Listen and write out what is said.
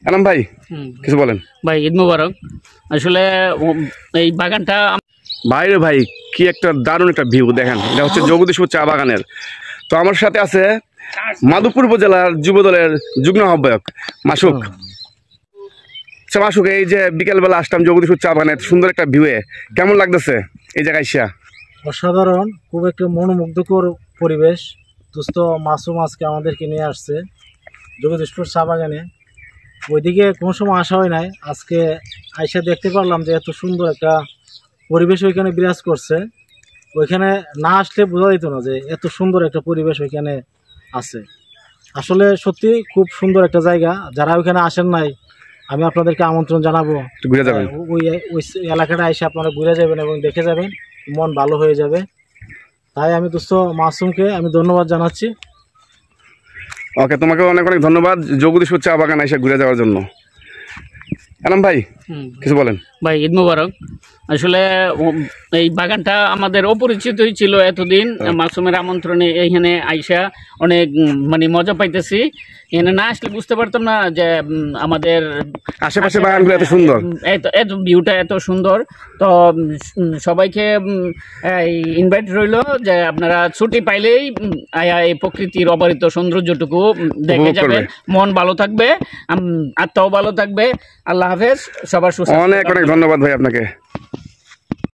আনাম ভাই কিছু বলেন। ভাই ঈদ মুবারক। আসলে এই বাগানটা ভাইরে ভাই কি একটা দারুণ একটা ভিউ দেখেন, এটা হচ্ছে জগদীশপুর চা বাগানের। তো আমার সাথে আছে মাধবপুর উপজেলার যুব দলের যুগ্ম আহ্বায়ক মাসুক। আচ্ছা মাসুক, এই যে বিকেলবেলা আসলাম জগদীশপুর চা বাগানের সুন্দর একটা ভিউয়ে, কেমন লাগতেছে এই জায়গায় এসে? অসাধারণ, খুব একটা মনোমুগ্ধকর পরিবেশ। দোস্ত মাসুম আজকে আমাদেরকে নিয়ে আসছে জগদীশপুর চা বাগানে। ওইদিকে কোনো সময় আসা হয় নাই, আজকে আইসা দেখতে পারলাম যে এত সুন্দর একটা পরিবেশ ওইখানে বিরাজ করছে। ওইখানে না আসলে বোঝা যেত না যে এত সুন্দর একটা পরিবেশ ওইখানে আছে। আসলে সত্যি খুব সুন্দর একটা জায়গা। যারা ওইখানে আসেন নাই, আমি আপনাদেরকে আমন্ত্রণ জানাবো, ওই এলাকাটা এসে আপনারা ঘুরে যাবেন এবং দেখে যাবেন, মন ভালো হয়ে যাবে। তাই আমি দোস্ত মাসুমকে আমি ধন্যবাদ জানাচ্ছি। ওকে, তোমাকে অনেক অনেক ধন্যবাদ জগদীশপুর চা বাগান এসে ঘুরে যাওয়ার জন্য। আনাম ভাই কিছু বলেন। ভাই ঈদ মুবারক। আসলে এই বাগানটা আমাদের অপরিচিতই ছিল এতদিন। মাসুমের আমন্ত্রণে এইখানে আইসা অনেক মানে মজা পাইতেছি। এখানে না আসলে বুঝতে পারতাম না যে আমাদের আশেপাশে বাগানগুলো এত সুন্দর, এত ভিউটা এত সুন্দর। তো সবাইকে ইনভাইট রইল যে আপনারা ছুটি পাইলেই এই প্রকৃতির অবারিত সৌন্দর্যটুকু দেখে যাবেন, মন ভালো থাকবে, আত্মাও ভালো থাকবে। আল্লাহ হাফেজ, সবার সুস্থ। অনেক অনেক ধন্যবাদ ভাই আপনাকে।